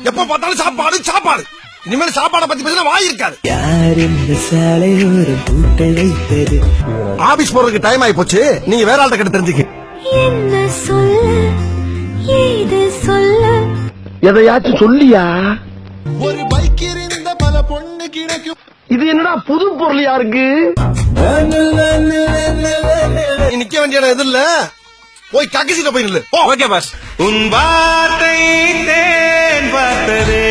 எப்ப பார்த்தாலும் சாப்பாடு சாப்பாடு. இனிமேல் சாப்பாடை பத்தி பேசினா வாய் இருக்காது. யார் இந்த சாலையோரம் பூட்டை வைத்தது? ஆபீஸ் போறதுக்கு டைம் ஆகி போச்சு. நீங்க வேற ஆள்கிட்ட கிட்ட தெரிஞ்சுக்க. என்ன சொல்ல ஏது சொல்ல எதையாச்சும் சொல்லியா? ஒரு பைக் இருந்த பல பொண்ணு கிடைக்கும். இது என்னடா புது பொருள் யாருக்கு? நீ நிக்க வேண்டிய இடம் எது இல்ல, போய் கக்கிசிட்ட போய் நில்லு. Okay boss. உன் வார்த்தை தேன் பார்த்ததே.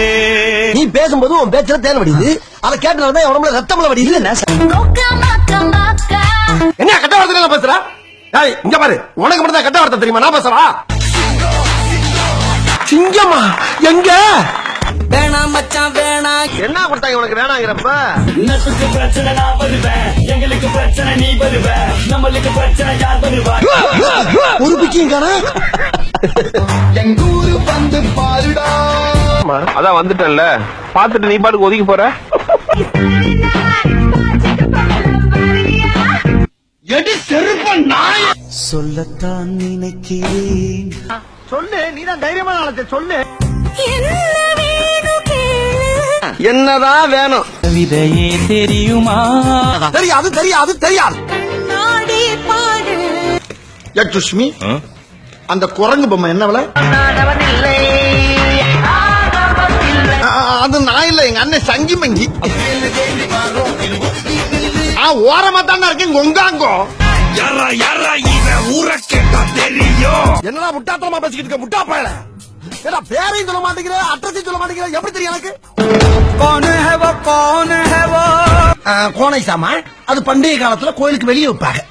நீ பேசும்போது உன் பேச்சுல தேன் வடியுது. அதை கேட்டதான் உடம்புல ரத்தம்ல வடியுது. என்ன கட்ட வார்த்தை பேசுற? இங்க பாரு, உனக்கு மட்டும் தான் கட்ட வார்த்தை தெரியுமா? நான் பேசுறா சிங்கமா எங்க? வேணாம் மச்சான் வேணாம். என்ன கொடுத்தாங்க உனக்கு வேணாங்கிறப்ப? நட்புக்கு பிரச்சனை நான் வருவேன், எங்களுக்கு பிரச்சனை நீ வருவ, நம்மளுக்கு பிரச்சனை யார் வருவா? ஒரு பிக்கியும் காண. எங்கூரு வந்து பாருடா. அதான் வந்துட்டேன்ல, பாத்துட்டு நீ பாட்டுக்கு ஒதுக்கி போற. எடி செருப்ப நாய். சொல்லத்தான் நினைக்கிறேன். சொல்லு, நீதான் தைரியமான ஆளத்தை சொல்லு. என்ன வேணும் கேளு. என்னதான் வேணும்? விதையே தெரியுமா? தெரியாது தெரியாது தெரியாது. கண்ணாடி பாடு சுஷ்மி, அந்த குரங்கு பொம்மை என்ன விலை? அது நான் இல்ல, எங்க அண்ணன் சங்கி மங்கி. ஓரமா தானே இருக்கு கொங்காங்கோ. என்னடா முட்டாத்தனமா பேசிக்கிட்டு இருக்க முட்டா பயல? ஏடா பேரையும் சொல்ல மாட்டேங்கிற, அட்ரஸையும் சொல்ல மாட்டேங்கிற, எப்படி தெரியும் எனக்கு? கோனை சாமா அது பண்டைய காலத்துல கோயிலுக்கு வெளியே வைப்பாங்க.